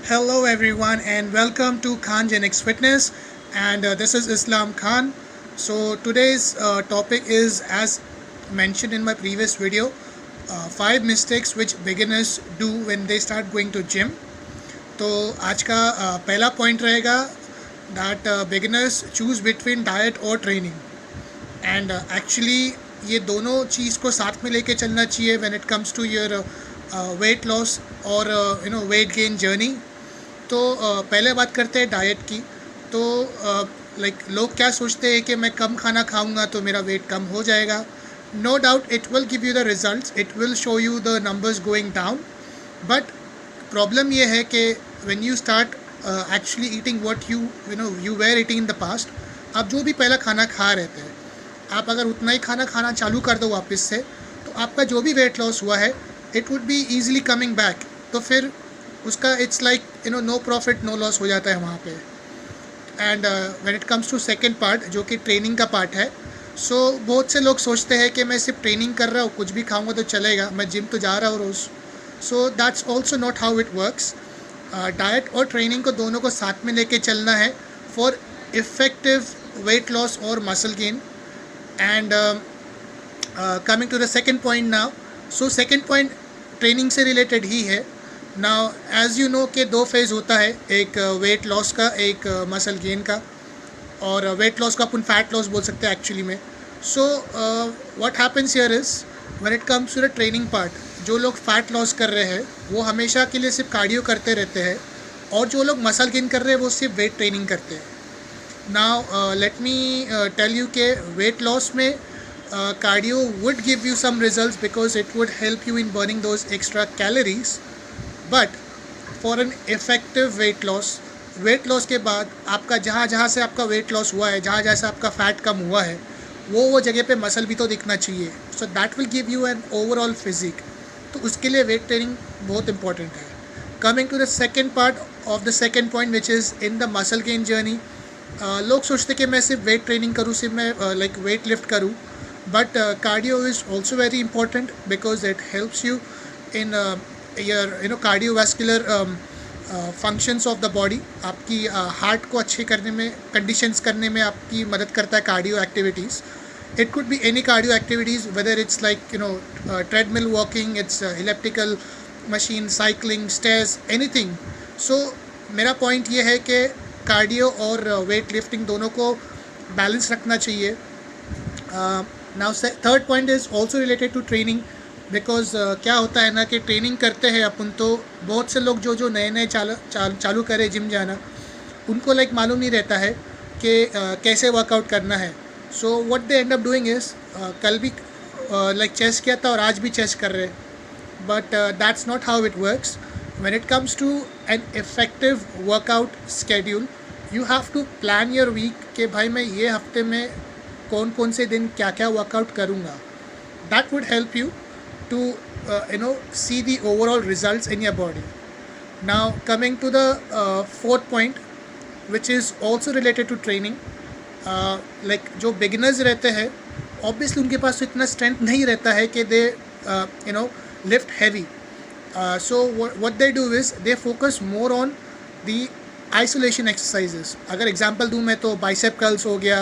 Hello, everyone, and welcome to Khan Genix Fitness. And this is Islam Khan. So, today's topic is, as mentioned in my previous video, 5 mistakes which beginners do when they start going to gym. तो आज का पहला point रहेगा that beginners choose between diet और training and actually ये दोनों चीज़ को साथ में लेके चलना चाहिए when it comes to your weight loss और वेट गेन जर्नी. तो पहले बात करते हैं डाइट की. तो लोग क्या सोचते हैं कि मैं कम खाना खाऊंगा तो मेरा वेट कम हो जाएगा. No doubt it will give you the results, it will show you the numbers going down, but problem ये है कि when you start actually eating what you were eating in the past, आप जो भी पहला खाना खा रहे थे, आप अगर उतना ही खाना खाना चालू कर दो वापस से, तो आपका जो भी वेट लॉस हुआ है it would be easily coming back. तो फिर उसका it's like no profit no loss हो जाता है वहाँ पे. And when it comes to second part जो कि ट्रेनिंग का पार्ट है, सो बहुत से लोग सोचते हैं कि मैं सिर्फ ट्रेनिंग कर रहा हूँ, कुछ भी खाऊंगा तो चलेगा, मैं जिम तो जा रहा हूँ रोज़. So that's also not how it works. Diet और ट्रेनिंग को दोनों को साथ में लेके चलना है फॉर इफ़ेक्टिव वेट लॉस और muscle gain. And coming to the second point now. So second point training से रिलेटेड ही है. नाउ एज़ यू नो कि दो फेज़ होता है, एक वेट लॉस का, एक मसल गेन का. और वेट लॉस को अपन फैट लॉस बोल सकते हैं एक्चुअली में. So what happens here is when it comes to the training part, जो लोग फैट लॉस कर रहे हैं वो हमेशा के लिए सिर्फ कार्डियो करते रहते हैं, और जो लोग मसल गेन कर रहे हैं वो सिर्फ वेट ट्रेनिंग करते हैं. Now let me tell you के वेट लॉस में cardio would give you some results because it would help you in burning those extra calories. But for an effective weight loss के बाद आपका जहाँ जहाँ से आपका वेट लॉस हुआ है, जहाँ जहाँ से आपका फैट कम हुआ है, वो जगह पे मसल भी तो दिखना चाहिए. So that will give you an overall physique. तो उसके लिए वेट ट्रेनिंग बहुत इंपॉर्टेंट है. Coming to the second part of the second point which is in the muscle gain journey. लोग सोचते कि मैं सिर्फ वेट ट्रेनिंग करूँ, सिर्फ मैं वेट लिफ्ट करूँ, but cardio is also very important because it helps you in your cardiovascular functions of the body. आपकी हार्ट को अच्छे करने में, कंडीशंस करने में आपकी मदद करता है cardio activities. It could be any cardio activities, whether it's treadmill walking, it's elliptical machine, cycling, stairs, anything. So मेरा पॉइंट ये है कि कार्डियो और वेट लिफ्टिंग दोनों को बैलेंस रखना चाहिए. Now third point is also related to training because क्या होता है ना कि ट्रेनिंग करते हैं अपन, तो बहुत से लोग जो नए नए चालू करे जिम जाना, उनको मालूम नहीं रहता है कि कैसे वर्कआउट करना है. So what they and up doing is कल भी चेस्ट किया था और आज भी चेस्ट कर रहे, but that's not how it works. When it comes to an effective workout schedule, you have to plan your week कि भाई मैं ये हफ्ते में कौन कौन से दिन क्या क्या वर्कआउट करूँगा. That would help you to see the overall results in your body. Now coming to the fourth point which is also related to training. जो beginners रहते हैं obviously उनके पास तो इतना strength नहीं रहता है कि they lift heavy. So what they do is they focus more on the isolation exercises. अगर example दूँ मैं तो bicep curls हो गया,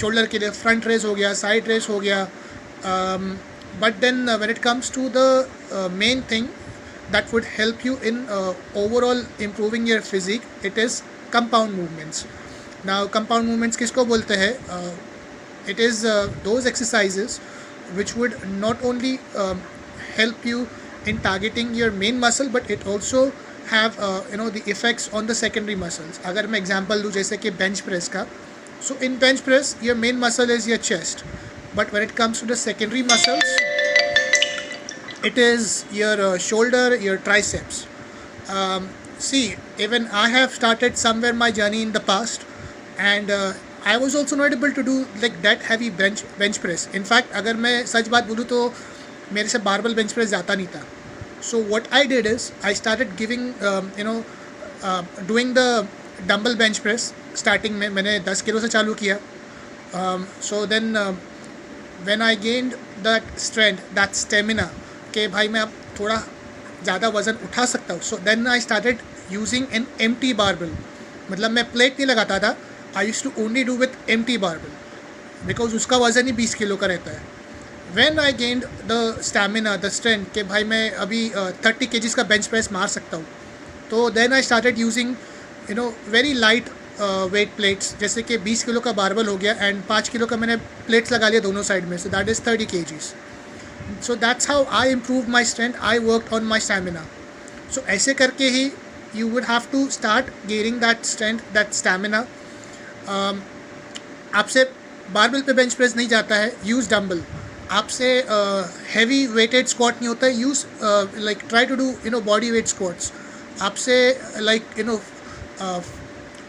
shoulder के लिए front raise हो गया, side raise हो गया. But then when it comes to the main thing that would help you in overall improving your physique, it is compound movements. Now compound movements किसको बोलते हैं? It is those exercises which would not only help you in targeting your main muscle, but it also have the effects on the secondary muscles. अगर मैं example दूँ जैसे कि bench press का, so in bench press your main muscle is your chest. But when it comes to the secondary muscles, it is your shoulder, your triceps. See, even I have started somewhere my journey in the past, and I was also not able to do that heavy bench press. In fact, अगर मैं सच बात बोलूँ तो मेरे से barbell bench press जाता नहीं था. So what I did is I started giving doing the dumbbell bench press. Starting में मैंने 10 किलो से चालू किया. So then when I gained that strength, that stamina, कि भाई मैं अब थोड़ा ज़्यादा वज़न उठा सकता हूँ. So then I started using an empty barbell. मतलब मैं प्लेट नहीं लगाता था, I used to only do with empty barbell because उसका वज़न ही 20 किलो का रहता है. When I gained the stamina, the strength कि भाई मैं अभी 30 kgs का बेंच प्रेस मार सकता हूँ, तो then I started using very light weight plates. जैसे कि 20 किलो का बारबल हो गया एंड 5 किलो का मैंने प्लेट्स लगा लिया दोनों साइड में, so that is 30 kgs. So that's how I improve my strength, I work on my stamina. So ऐसे करके ही you would have to start gaining that strength, that stamina. आपसे बारबल पे बेंच प्रेस नहीं जाता है, use dumbbell. आपसे heavy weighted squat नहीं होता है, use like try to do body weight squats. आपसे लाइक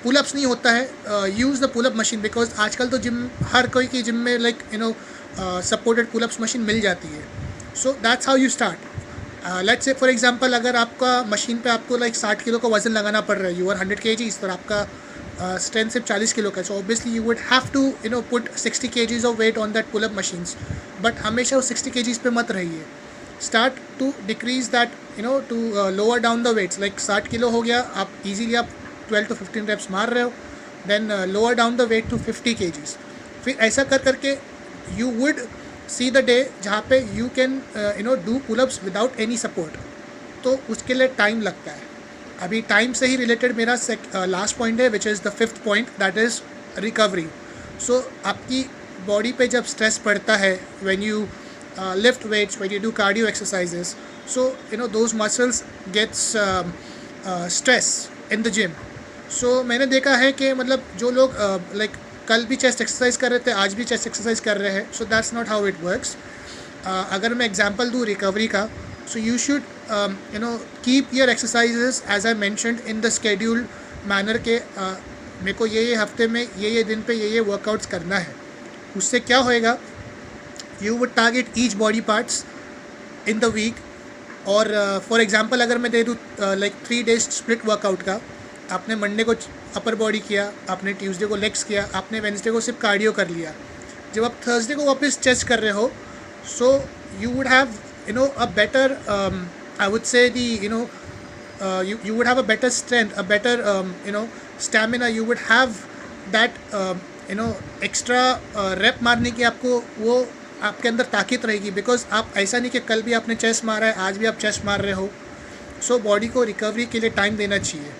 पुलअप्स नहीं होता है, use the pullup machine because आजकल तो जिम, हर कोई की जिम में लाइक सपोर्टेड पुलअप्स मशीन मिल जाती है. सो that's how you start. Let's say for example अगर आपका मशीन पे आपको लाइक 60 किलो का वज़न लगाना पड़ रहा है, यू आर 100 kgs, और आपका स्ट्रेंथ सिर्फ 40 किलो का है, so obviously you would have to put 60 kgs of weight on that pullup machines. बट हमेशा वो 60 kgs पे मत रहिए. Start to decrease that to lower down the weights. Like 60 kilo हो गया, आप ईजीली आप 12 to 15 reps मार रहे हो, then lower down the weight to 50 kgs. फिर ऐसा कर करके you would see the day जहाँ पे you can do pullups without any support. तो उसके लिए टाइम लगता है. अभी टाइम से ही रिलेटेड मेरा लास्ट पॉइंट है, विच इज़ द 5th पॉइंट, दैट इज़ रिकवरी. सो आपकी बॉडी पे जब स्ट्रेस पड़ता है, when you lift weights, when you do cardio exercises, so those muscles gets stress in the gym. So मैंने देखा है कि मतलब जो लोग लाइक कल भी चेस्ट एक्सरसाइज कर रहे थे, आज भी चेस्ट एक्सरसाइज कर रहे हैं, so that's not how it works. अगर मैं एग्जांपल दूँ रिकवरी का, so you should keep your exercises as I mentioned in the scheduled manner के मेरे को ये हफ्ते में ये दिन पे ये वर्कआउट्स करना है. उससे क्या होएगा, you would target each body parts in the week. और फॉर एग्जांपल अगर मैं दे दूँ लाइक 3 days स्प्लिट वर्कआउट का, आपने मंडे को अपर बॉडी किया, आपने ट्यूसडे को लेग्स किया, आपने वेंसडे को सिर्फ कार्डियो कर लिया. जब आप थर्सडे को वापस चेस्ट कर रहे हो, so you would have a better I would say you would have a better strength, a better stamina. You would have that extra rep मारने की आपको वो आपके अंदर ताकत रहेगी. बिकॉज आप ऐसा नहीं कि कल भी आपने चेस्ट मारा है, आज भी आप चेस्ट मार रहे हो. सो बॉडी को रिकवरी के लिए टाइम देना चाहिए.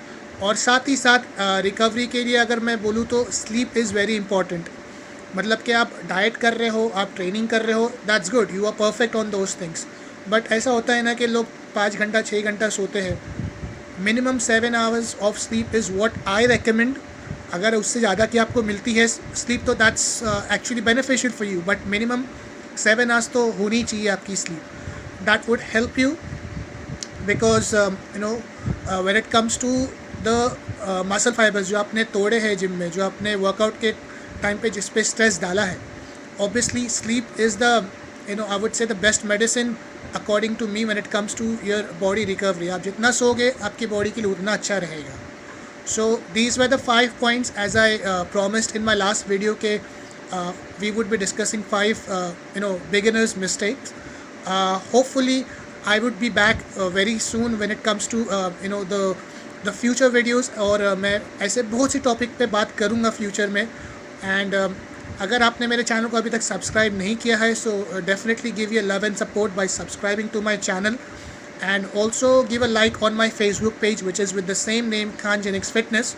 और साथ ही साथ रिकवरी के लिए अगर मैं बोलूँ तो स्लीप इज़ वेरी इंपॉर्टेंट. मतलब कि आप डाइट कर रहे हो, आप ट्रेनिंग कर रहे हो, that's good, you are perfect on those things. But ऐसा होता है ना कि लोग 5 घंटा 6 घंटा सोते हैं. Minimum 7 hours of sleep is what I recommend. अगर उससे ज़्यादा की आपको मिलती है स्लीप तो that's actually beneficial for you, but minimum 7 hours तो होनी चाहिए आपकी sleep. That would help you because when it comes to the muscle fibres जो आपने तोड़े हैं जिम में, जो आपने वर्कआउट के टाइम पे जिस पे स्ट्रेस डाला है, obviously sleep is the I would say the best medicine according to me when it comes to your body recovery. आप जितना सोगे आपकी बॉडी के लिए उतना अच्छा रहेगा. So these were the 5 points as I promised in my last video के we would be discussing 5 beginners mistakes. Hopefully I would be back very soon when it comes to the future videos. और मैं ऐसे बहुत सी topic पे बात करूँगा future में. And अगर आपने मेरे चैनल को अभी तक सब्सक्राइब नहीं किया है, so definitely give your love and support by subscribing to my channel. And also give a like on my Facebook page which is with the same name, Khan Genics fitness.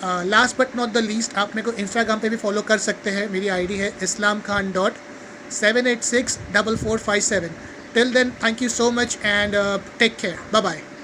Last but not the least, आप मेरे को Instagram पे भी follow कर सकते हैं. मेरी ID है islamkhan.7864457. Till then, thank you so much and take care. Bye bye.